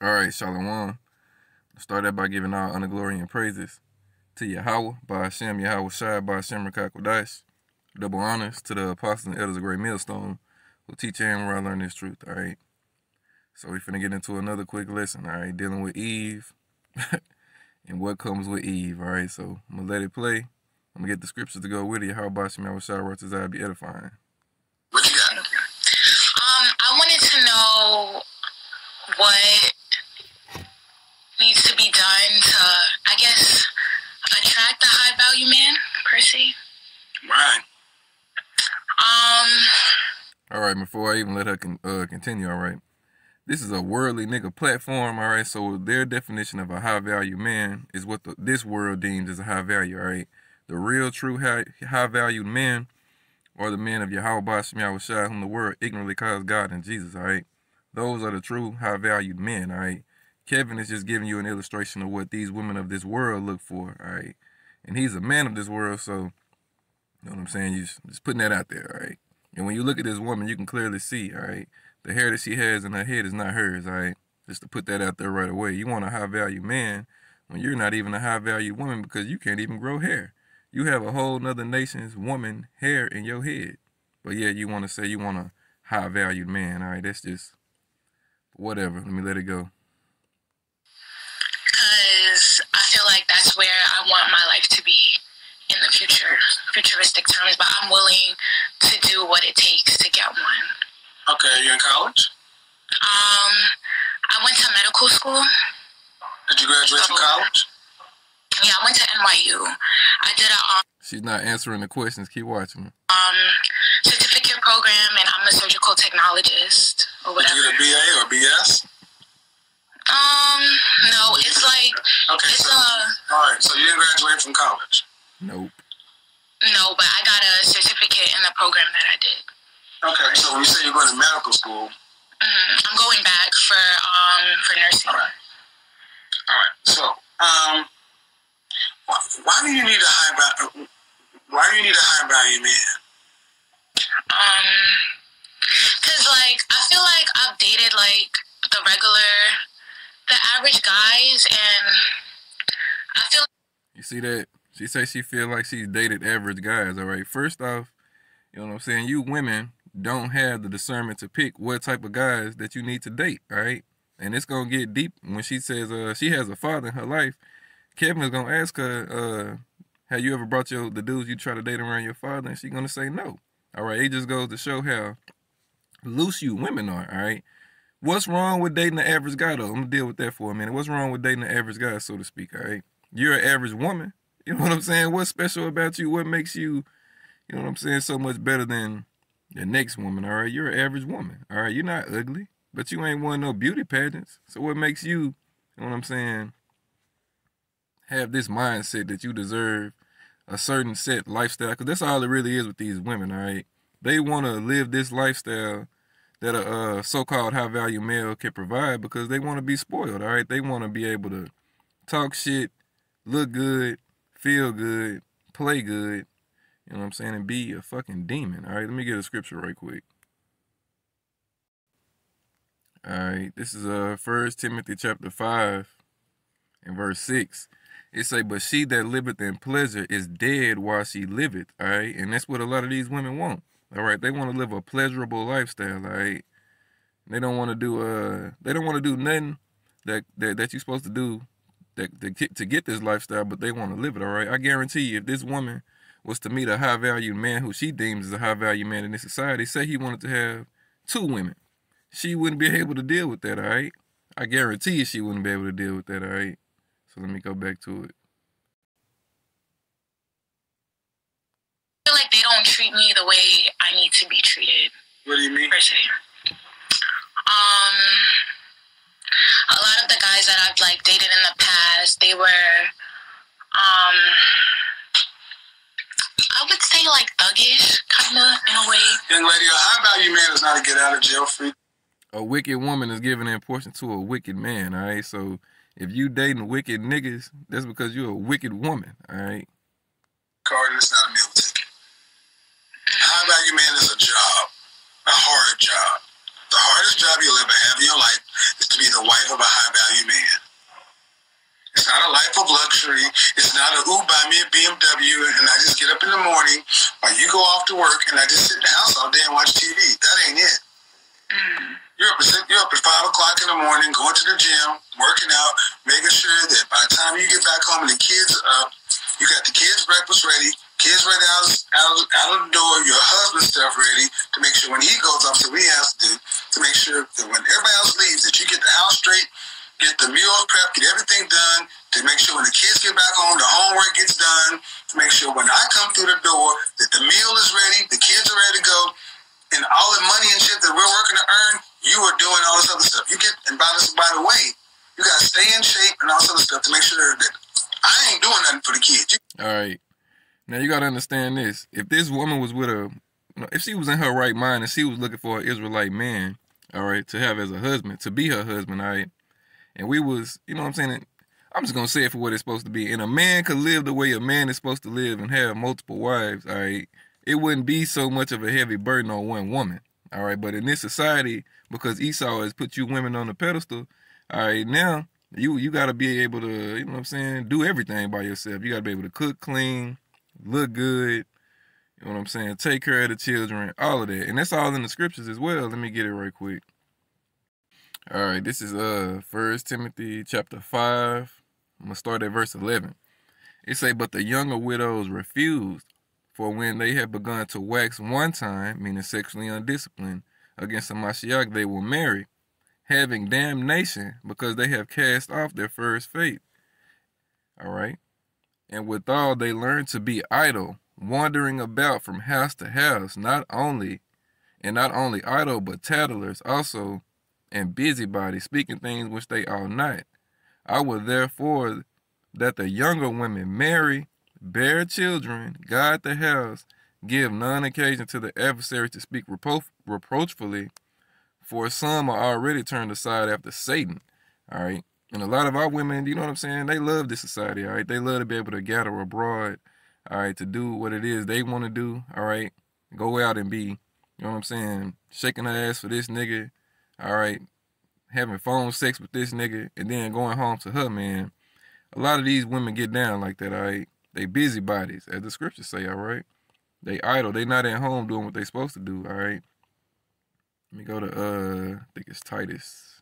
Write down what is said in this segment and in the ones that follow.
All right, Shalom. Start out by giving all honor, glory, and praises to Yahweh, by Hashem, Yahweh Shai, by Hashem, Rakakwadash. Double honors to the apostles and elders of Great Millstone who teach and where I learn this truth, all right? So we finna get into another quick lesson, all right? Dealing with Eve and what comes with Eve, all right? So I'm gonna let it play. I'm gonna get the scriptures to go with it. Yahweh Bashem, Yahweh Shai, words desire be edifying. What you got? I wanted to know what needs to be done to, I guess, attract a high value man, per se. Right. All right, before I even let her continue, all right. This is a worldly nigga platform, all right? So their definition of a high value man is what this world deems as a high value, all right? The real, true, high valued men are the men of Yahweh Bashem, Yahweh Shai, whom the world ignorantly calls God and Jesus, all right? Those are the true, high valued men, all right? Kevin is just giving you an illustration of what these women of this world look for, all right? And he's a man of this world, so, you know what I'm saying? You just putting that out there, all right? And when you look at this woman, you can clearly see, all right? The hair that she has in her head is not hers, all right? Just to put that out there right away. You want a high-value man when you're not even a high-value woman because you can't even grow hair. You have a whole nother nation's woman hair in your head. But yeah, you want to say you want a high-valued man, all right? That's just whatever. Let me let it go. Because I feel like that's where I want my life to be in the future, futuristic terms, but I'm willing to do what it takes to get one. Okay, you in college? I went to medical school. Did you graduate from college? Yeah, I went to NYU. I did a She's not answering the questions. Keep watching. certificate program, and I'm a surgical technologist or whatever. Did you get a BA or BS? No, it's like okay. It's all right. So you didn't graduate from college? Nope. No, but I got a certificate in the program that I did. Okay, so when you say you're going to medical school, I'm going back for nursing. All right. So, why do you need a high value man? Cause like I feel like I've dated like the average guys, and I feel. You see that? She say she feel like she's dated average guys. All right. First off, you know what I'm saying? You women don't have the discernment to pick what type of guys that you need to date, all right? And it's going to get deep when she says she has a father in her life. Kevin is going to ask her, have you ever brought the dudes you try to date around your father? And she's going to say no. All right, it just goes to show how loose you women are, all right? What's wrong with dating the average guy, though? I'm going to deal with that for a minute. What's wrong with dating the average guy, so to speak, all right? You're an average woman. You know what I'm saying? What's special about you? What makes you, you know what I'm saying, so much better than the next woman, all right? You're an average woman, all right? You're not ugly, but you ain't won no beauty pageants. So what makes you, you know what I'm saying, have this mindset that you deserve a certain set lifestyle? Because that's all it really is with these women, all right? They want to live this lifestyle that a so-called high-value male can provide because they want to be spoiled, all right? They want to be able to talk shit, look good, feel good, play good, you know what I'm saying, and be a fucking demon. All right, let me get a scripture right quick. All right, this is 1 Timothy chapter 5 and verse 6. It say, but she that liveth in pleasure is dead while she liveth, all right? And that's what a lot of these women want, all right? They want to live a pleasurable lifestyle, all right? They don't want to do nothing that you're supposed to do to get this lifestyle, but they want to live it, all right? I guarantee you, if this woman was to meet a high-value man who she deems as a high-value man in this society, say he wanted to have 2 women, she wouldn't be able to deal with that, all right? I guarantee you she wouldn't be able to deal with that, all right? So let me go back to it. I feel like they don't treat me the way I need to be treated. What do you mean? Per se. A lot of the guys that I've like dated in the past, they were I would say like thuggish, kind of, in a way. Young lady, a high-value man is not a get-out-of-jail-free. A wicked woman is giving importance to a wicked man, all right? So if you dating wicked niggas, that's because you're a wicked woman, all right? Cardi, it's not a meal ticket. A high-value man is a job, a hard job. The hardest job you'll ever have in your life is to be the wife of a high-value man. It's not a life of luxury. It's not a, ooh, buy me a BMW and I just get up in the morning or you go off to work and I just sit in the house all day and watch TV. That ain't it. You're up at 5 o'clock in the morning, going to the gym, working out, making sure that by the time you get back home and the kids are up, you got the kids' breakfast ready, kids ready out of the door, your husband's stuff ready to make sure when he goes off, so we have to do, to make sure that when everybody else leaves, that you get the house straight, get the meals prepped, get everything done, to make sure when the kids get back home, the homework gets done, to make sure when I come through the door, that the meal is ready, the kids are ready to go, and all the money and shit that we're working to earn, you are doing all this other stuff. You get, and by the way, you got to stay in shape and all this other stuff to make sure that I ain't doing nothing for the kids. All right. Now, you got to understand this. If this woman was with if she was in her right mind and she was looking for an Israelite man, all right, to have as a husband, to be her husband, all right, and we was, you know what I'm saying, I'm just going to say it for what it's supposed to be, and a man could live the way a man is supposed to live and have multiple wives, all right, it wouldn't be so much of a heavy burden on one woman, all right, but in this society, because Esau has put you women on the pedestal, all right, now, you got to be able to, you know what I'm saying, do everything by yourself. You got to be able to cook, clean, look good, you know what I'm saying, take care of the children, all of that, and that's all in the scriptures as well. Let me get it right quick. All right, this is 1 Timothy chapter 5. I'm going to start at verse 11. It say, but the younger widows refused, for when they have begun to wax one time, meaning sexually undisciplined, against the Mashiach, they will marry, having damnation, because they have cast off their first faith. All right? And withal they learn to be idle, wandering about from house to house, not only idle, but tattlers also, and busybodies, speaking things which they ought not. I would therefore that the younger women marry, bear children, guard the house, give none occasion to the adversary to speak reproachfully, for some are already turned aside after Satan. All right. And a lot of our women, you know what I'm saying, they love this society, all right? They love to be able to gather abroad, all right, to do what it is they want to do, all right? Go out and be, you know what I'm saying, shaking her ass for this nigga, all right, having phone sex with this nigga, and then going home to her, man. A lot of these women get down like that, all right? They busybodies, as the scriptures say, all right? They idle. They not at home doing what they supposed to do, all right? Let me go to, I think it's Titus.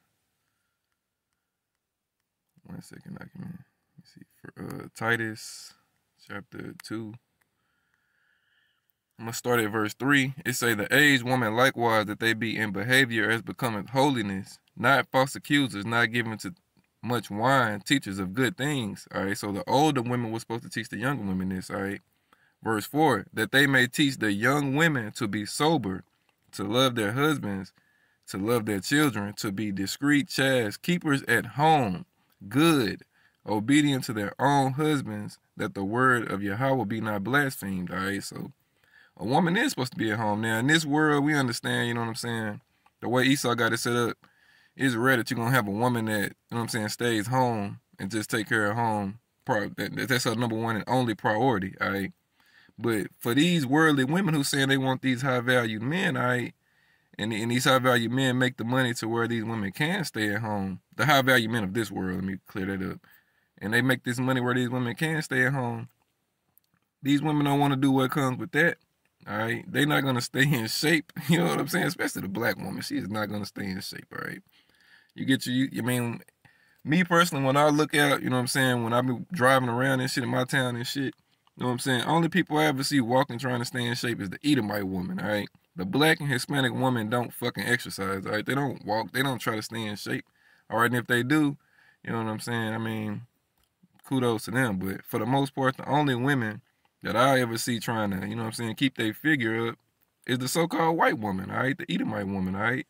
1 second, I can see for Titus chapter 2. I'm gonna start at verse 3. It say, the aged woman likewise, that they be in behavior as becometh holiness, not false accusers, not given to much wine, teachers of good things. All right, so the older women were supposed to teach the younger women this. All right, verse 4, that they may teach the young women to be sober, to love their husbands, to love their children, to be discreet, chaste, keepers at home, good, obedient to their own husbands, that the word of Yahweh be not blasphemed. All right, so a woman is supposed to be at home. Now, in this world, we understand, you know what I'm saying, the way Esau got it set up, it's rare that you're going to have a woman that, you know what I'm saying, stays home and just take care of home. That's her number one and only priority, all right? But for these worldly women who saying they want these high-valued men, all right, and these high-value men make the money to where these women can stay at home. The high-value men of this world, let me clear that up. And they make this money where these women can stay at home. These women don't want to do what comes with that. All right? They're not going to stay in shape. You know what I'm saying? Especially the black woman. She is not going to stay in shape, all right? I mean, me personally, when I look out, you know what I'm saying, when I be driving around and shit in my town and shit, you know what I'm saying, only people I ever see walking trying to stay in shape is the Edomite woman, all right? The black and Hispanic woman don't fucking exercise, all right? They don't walk. They don't try to stay in shape, all right? And if they do, you know what I'm saying, I mean, kudos to them. But for the most part, the only women that I ever see trying to, you know what I'm saying, keep their figure up is the so-called white woman, all right? The Edomite woman, all right?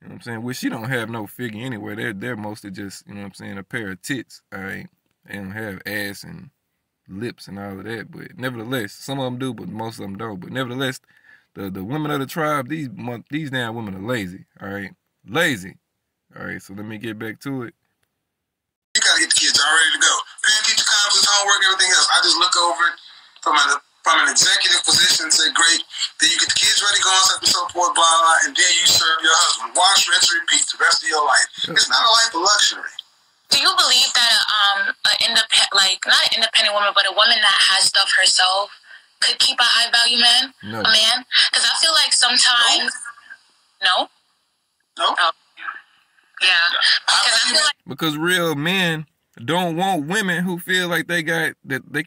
You know what I'm saying? Which she don't have no figure anyway. They're mostly just, you know what I'm saying, a pair of tits, all right? They don't have ass and lips and all of that. But nevertheless, some of them do, but most of them don't. But nevertheless, the women of the tribe, these damn women are lazy, all right? Lazy. All right, so let me get back to it. You got to get the kids all ready to go. Parent teacher conference, homework, everything else. I just look over it from from an executive position, say great, then you get the kids ready, go on, so and so forth, blah, blah, and then you serve your husband. Wash, rinse, repeat the rest of your life. Yep. It's not a life of luxury. Do you believe that not an independent woman, but a woman that has stuff herself could keep a high value man? No. A man? Because I feel like sometimes no. Oh. Yeah. Because real men don't want women who feel like they can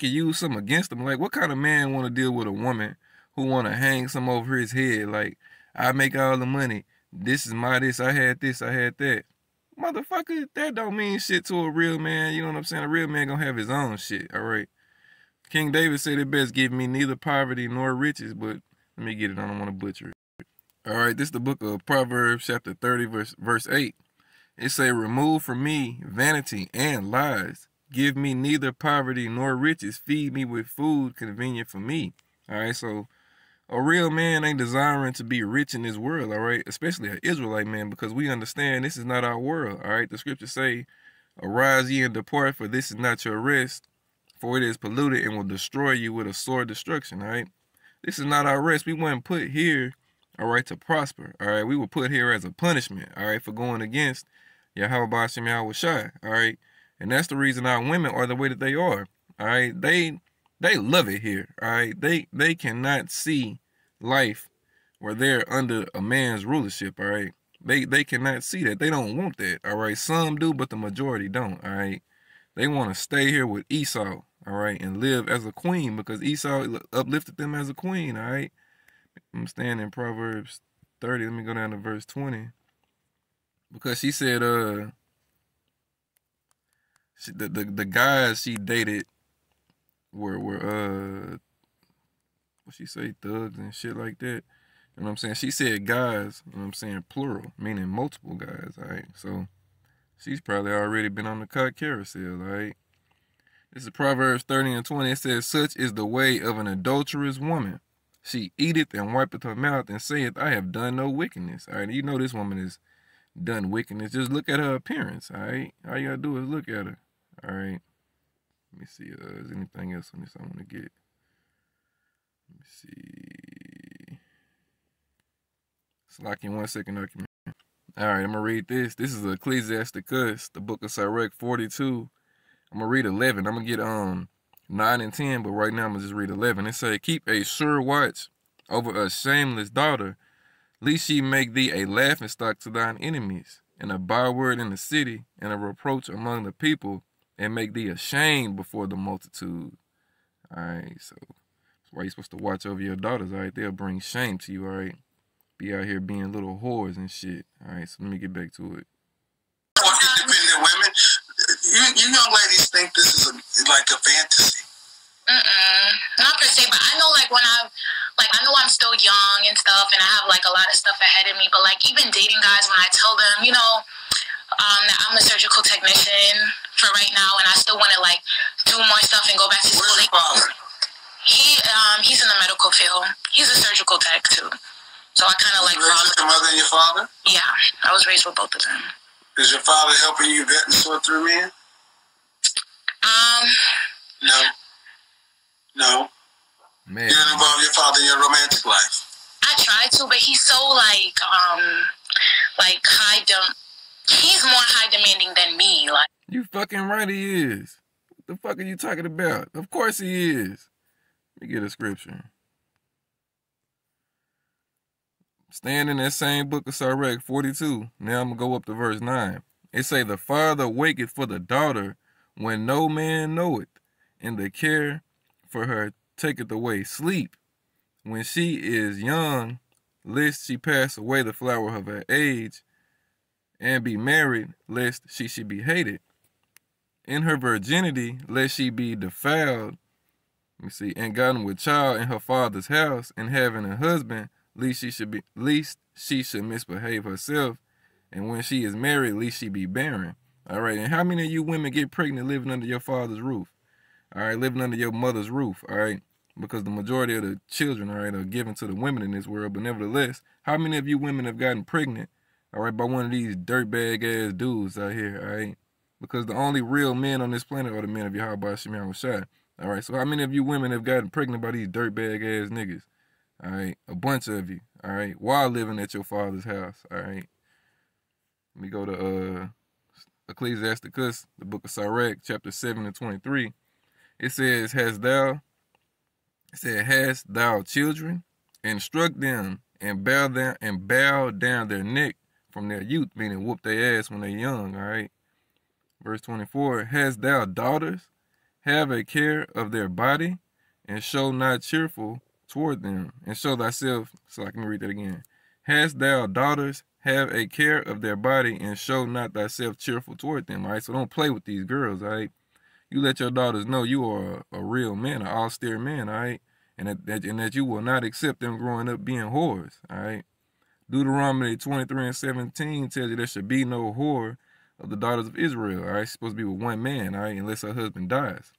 use something against them. Like, what kind of man want to deal with a woman who want to hang some over his head? Like, I make all the money. This is my this. I had that. Motherfucker, that don't mean shit to a real man. You know what I'm saying? A real man gonna have his own shit. All right. King David said it best give me neither poverty nor riches, but let me get it. I don't want to butcher it. All right. This is the book of Proverbs, chapter 30, verse 8. It say, remove from me vanity and lies. Give me neither poverty nor riches. Feed me with food convenient for me. All right, so a real man ain't desiring to be rich in this world, all right? Especially an Israelite man, because we understand this is not our world, all right? The scriptures say, arise ye and depart, for this is not your rest, for it is polluted and will destroy you with a sore destruction, all right? This is not our rest. We weren't put here, all right, to prosper, all right? We were put here as a punishment, all right, for going against Yahweh Ba'ashem Yahweh Shai, all right? And that's the reason our women are the way that they are, all right? They love it here, all right? They cannot see life where they're under a man's rulership, all right? They cannot see that. They don't want that, all right? Some do, but the majority don't, all right? They want to stay here with Esau, all right, and live as a queen because Esau uplifted them as a queen, all right? I'm staying in Proverbs 30. Let me go down to verse 20. Because she said, the guys she dated were what she say, thugs and shit like that. You know what I'm saying? She said guys, you know what I'm saying, plural, meaning multiple guys, all right? So she's probably already been on the cock carousel, all right? This is Proverbs 30 and 20. It says, such is the way of an adulterous woman. She eateth and wipeth her mouth and saith, I have done no wickedness. All right, you know this woman is done wickedness. Just look at her appearance, all right? All you gotta do is look at her, all right? Let me see, is anything else on this I want to get? Let me see. It's like in 1 second document. All right, I'm gonna read this. This is Ecclesiasticus, the book of Sirach 42. I'm gonna read 11. I'm gonna get 9 and 10, but right now I'm gonna just read 11. It say, keep a sure watch over a shameless daughter, lest she make thee a laughingstock to thine enemies, and a byword in the city, and a reproach among the people, and make thee ashamed before the multitude. All right, so that's why you're supposed to watch over your daughters, all right? They'll bring shame to you, all right? Be out here being little whores and shit. All right, so let me get back to it. Independent women, you young ladies think this is like a fantasy. Not per se, but I know I know I'm still young and stuff, and I have like a lot of stuff ahead of me, but like even dating guys, when I tell them, you know, that I'm a surgical technician for right now, and I still want to like do more stuff and go back to school. Where's your father? He's in the medical field. He's a surgical tech too. So I kind of like raised with your mother and your father? Yeah, I was raised with both of them. Is your father helping you vet and sort through men? No. Man. You don't involve your father in your romantic life. I try to, but he's so he's more high demanding than me. Like, you fucking right he is. What the fuck are you talking about? Of course he is. Let me get a scripture. Staying in that same book of Sirach 42. Now I'm going to go up to verse 9. It say, the father waketh for the daughter when no man knoweth, and the care for her taketh away sleep. When she is young, lest she pass away the flower of her age, and be married, lest she should be hated. In her virginity, lest she be defiled, let me see, and gotten with child in her father's house, and having a husband, least she should misbehave herself, and when she is married, least she be barren. All right, and how many of you women get pregnant living under your father's roof? All right, living under your mother's roof, all right? Because the majority of the children, all right, are given to the women in this world, but nevertheless, how many of you women have gotten pregnant, all right, by one of these dirtbag ass dudes out here, all right? Because the only real men on this planet are the men of Yahweh Ba'ashem Yahweh Shai. All right, so how many of you women have gotten pregnant by these dirtbag ass niggas? All right, a bunch of you. All right, while living at your father's house. All right, let me go to Ecclesiasticus, the book of Sirach, chapter 7-23. It says, Hast thou children? Instruct them and bow down their neck from their youth, meaning whoop their ass when they're young, all right? Verse 24, Hast thou daughters? Have a care of their body, and show not cheerful toward them, and show thyself, so I can read that again. Hast thou daughters? Have a care of their body, and show not thyself cheerful toward them, all right? So don't play with these girls, all right? You let your daughters know you are a real man, an austere man, all right? And that you will not accept them growing up being whores, all right? Deuteronomy 23:17 tells you there should be no whore of the daughters of Israel, all right? She's supposed to be with one man, all right, unless her husband dies.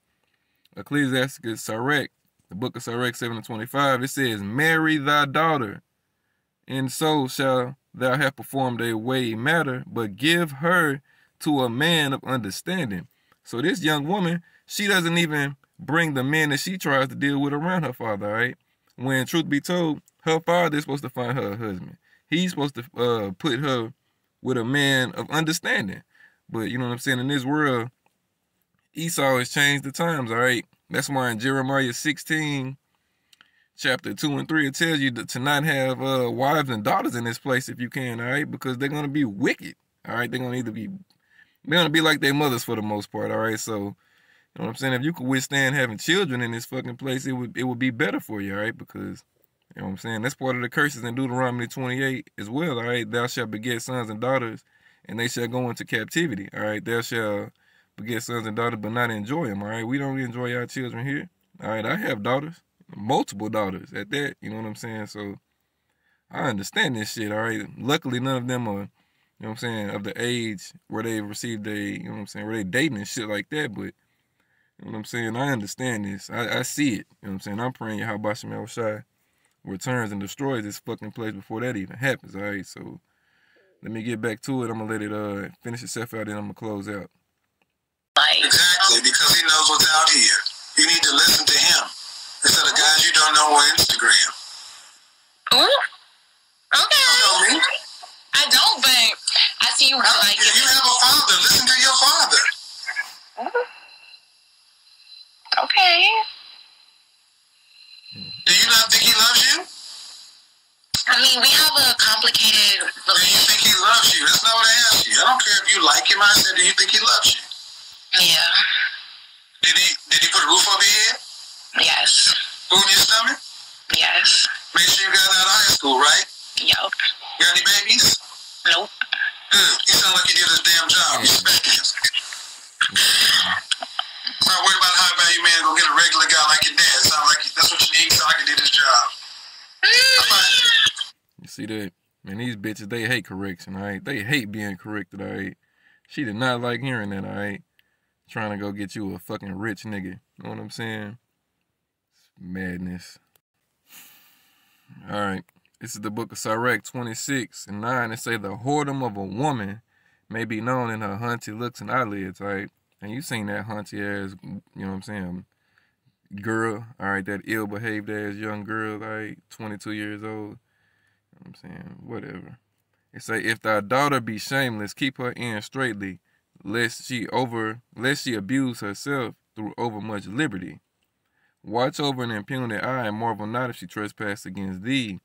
Ecclesiasticus Sirach, the book of Sirach 7-25, it says, Marry thy daughter, and so shall thou have performed a weighty matter, but give her to a man of understanding. So this young woman, she doesn't even bring the men that she tries to deal with around her father, all right? When, truth be told, her father is supposed to find her a husband. He's supposed to put her with a man of understanding. But, you know what I'm saying, in this world, Esau has changed the times, all right? That's why in Jeremiah 16, chapter 2 and 3, it tells you to not have wives and daughters in this place if you can, all right? Because they're going to be wicked, all right? They're going to be like their mothers for the most part, all right? So, you know what I'm saying? If you could withstand having children in this fucking place, it would be better for you, all right? Because, you know what I'm saying? That's part of the curses in Deuteronomy 28 as well, all right? Thou shalt beget sons and daughters, and they shall go into captivity, all right? Thou shalt beget sons and daughters, but not enjoy them, all right? We don't enjoy our children here, all right? I have daughters, multiple daughters at that, you know what I'm saying? So, I understand this shit, all right? Luckily, none of them are, you know what I'm saying, of the age where they received you know what I'm saying, where they dating and shit like that, but, you know what I'm saying, I understand this. I see it, you know what I'm saying? I'm praying Yahweh Shem Yahushai returns and destroys this fucking place before that even happens, all right? So, let me get back to it. I'm going to let it finish itself out, then I'm going to close out. Exactly, because he knows what's out here. You need to listen to him instead of guys you don't know on Instagram. Ooh, okay. You don't know me. I don't, but I see you like If you have a father, listen to your father. Okay. Do you not think he loves you? I mean, we have a complicated Do you think he loves you? That's not what I asked you. I don't care if you like him. I said, do you think he loves you? Yeah. Did he put a roof over your head? Yes. Food in your stomach? Yes. Make sure you got out of high school, right? Yup. Got any babies? Nope. Good. You sound like you did his damn job. Respect him. Stop worrying about how value man go get a regular guy like your dad. Sound like that's what you need. Sound like he did his job. You see that? Man, these bitches, they hate correction, all right? They hate being corrected, all right? She did not like hearing that, all right? Trying to go get you a fucking rich nigga. You know what I'm saying? It's madness. All right. This is the book of Sirach 26:9. It say the whoredom of a woman may be known in her hunty looks and eyelids, all right? And you seen that hunty ass, you know what I'm saying, girl, all right, that ill-behaved ass young girl, all right, 22 years old. You know what I'm saying? Whatever. It say, if thy daughter be shameless, keep her in straightly, lest she abuse herself through overmuch liberty. Watch over an impudent eye, and marvel not if she trespass against thee.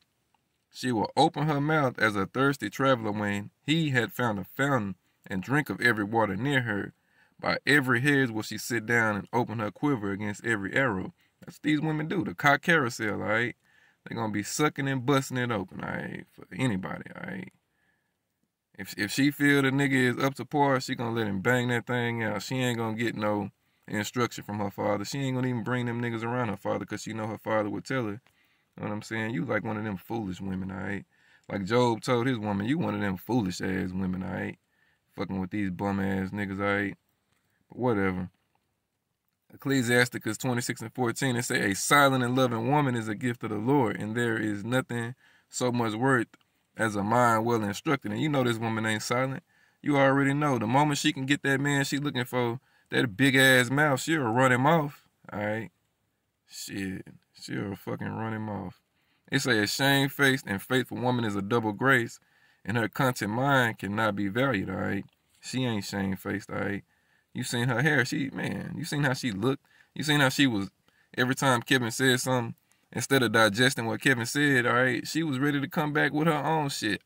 She will open her mouth as a thirsty traveler when he had found a fountain, and drink of every water near her. By every hedge will she sit down and open her quiver against every arrow. That's what these women do, the cock carousel, all right? They're going to be sucking and busting it open, all right, for anybody, all right? If she feel the nigga is up to par, she going to let him bang that thing out. She ain't going to get no instruction from her father. She ain't going to even bring them niggas around her father because she know her father would tell her. You know what I'm saying? You like one of them foolish women, all right? Like Job told his woman, you one of them foolish-ass women, all right? Fucking with these bum-ass niggas, all right? But whatever. Ecclesiasticus 26:14, it say, a silent and loving woman is a gift of the Lord, and there is nothing so much worth as a mind well instructed. And you know this woman ain't silent. You already know. The moment she can get that man she looking for, that big-ass mouth, she'll run him off. Alright? Shit. She'll fucking run him off. It say a shamefaced and faithful woman is a double grace, and her content mind cannot be valued, alright? She ain't shamefaced, alright? You seen her hair, you seen how she looked. You seen how she was, every time Kevin said something, instead of digesting what Kevin said, alright, she was ready to come back with her own shit.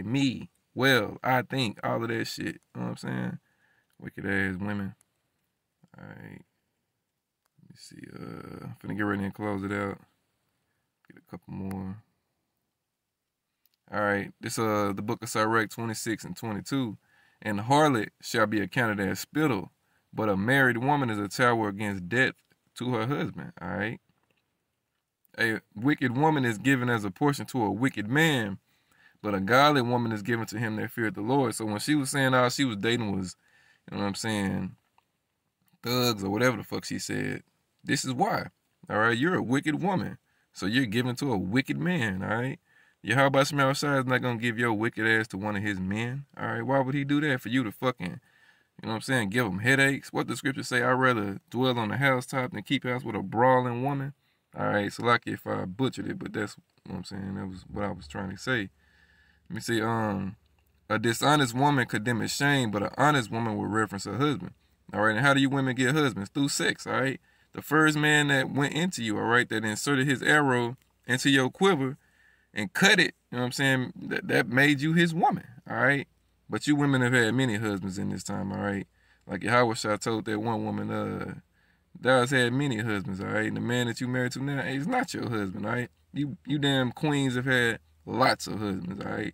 Me, well, I think, all of that shit. You know what I'm saying? Wicked ass women. Alright. Let me see. I'm finna get ready and close it out. Get a couple more. Alright. This the book of Sirach 26 and 22. And harlot shall be accounted as spittle, but a married woman is a tower against death to her husband. Alright. A wicked woman is given as a portion to a wicked man, but a godly woman is given to him that feared the Lord. So when she was saying all she was dating was, you know what I'm saying, thugs or whatever the fuck she said, this is why. Alright, you're a wicked woman. So you're given to a wicked man, alright? Yahweh Shemel Shai is not going to give your wicked ass to one of his men, alright? Why would he do that? For you to fucking, you know what I'm saying, give him headaches? What the scripture say? I'd rather dwell on the housetop than keep house with a brawling woman. Alright, so like if I butchered it, but that's what I'm saying. That was what I was trying to say. Let me see, a dishonest woman condemns shame, but an honest woman will reference her husband. Alright, and how do you women get husbands? Through sex, alright? The first man that went into you, alright, that inserted his arrow into your quiver and cut it, you know what I'm saying, that made you his woman, alright? But you women have had many husbands in this time, alright? Like Yahweh Shai told that one woman, Daz had many husbands, alright? And the man that you married to now is not your husband, alright? You damn queens have had lots of husbands, alright?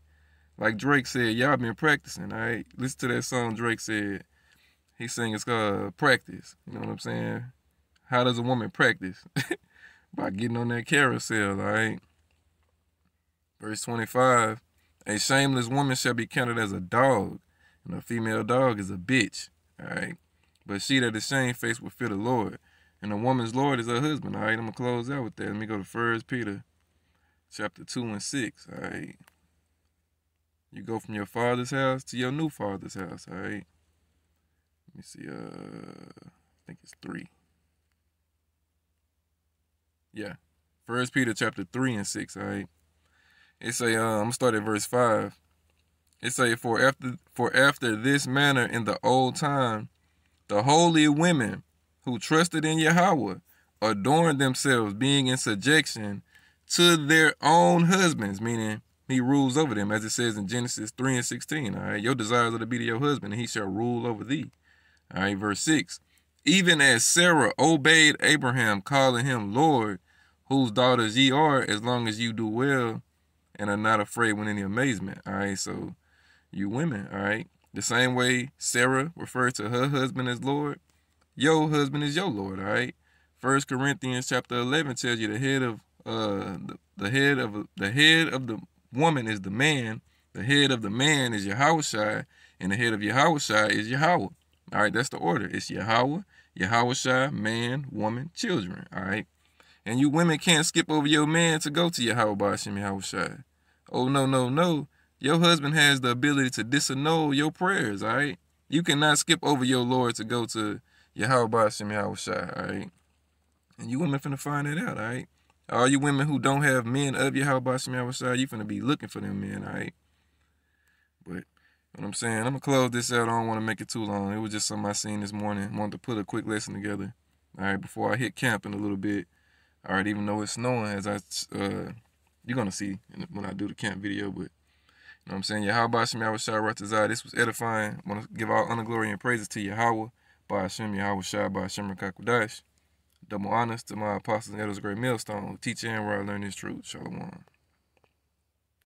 Like Drake said, y'all been practicing, alright? Listen to that song Drake said. He sang, it's called Practice. You know what I'm saying? How does a woman practice? By getting on that carousel, alright? Verse 25, a shameless woman shall be counted as a dog, and a female dog is a bitch, alright? But she that is shamefaced will fear the Lord, and a woman's Lord is her husband, alright? I'm going to close out with that. Let me go to 1 Peter chapter 2 and 6, alright? You go from your father's house to your new father's house, alright? Let me see, I think it's 3. Yeah. 1 Peter chapter 3 and 6, alright? It say, I'm gonna start at verse 5. It say, for after this manner in the old time, the holy women who trusted in Yahweh adorned themselves, being in subjection to their own husbands, meaning he rules over them, as it says in Genesis 3 and 16, alright? Your desires are to be to your husband, and he shall rule over thee. Alright, verse 6. Even as Sarah obeyed Abraham, calling him Lord, whose daughters ye are, as long as you do well and are not afraid with any amazement. Alright, so you women, alright? The same way Sarah referred to her husband as Lord, your husband is your Lord, alright? 1 Corinthians chapter 11 tells you the head of the woman is the man, the head of the man is Yahweh Shai, and the head of Yahweh Shai is Yahweh. Alright, that's the order. It's Yahweh, Yahweh Shai, man, woman, children. Alright. And you women can't skip over your man to go to Yahweh Ba'ashem Yahweh Shai. Oh, no, no, no. Your husband has the ability to disannul your prayers, alright? You cannot skip over your Lord to go to Yahweh Ba'ashem Yahweh Shai, alright? And you women finna find that out, alright? All you women who don't have men of Yahweh Ba'ashem Yahweh Shai, you finna be looking for them men, alright? But what I'm saying, I'm going to close this out. I don't want to make it too long. It was just something I seen this morning. I wanted to put a quick lesson together. All right, before I hit camp in a little bit. All right, even though it's snowing, as you're going to see when I do the camp video. But, you know what I'm saying? Yahweh Ba'ashem Yahweh Shai Ratazai. This was edifying. I want to give all honor, glory, and praises to Yahweh Ba'ashem Yahweh Shai Ba'ashem Rakakudash. Double honors to my apostles and elders, great millstone, who teach and where I learn this truth. Shalom.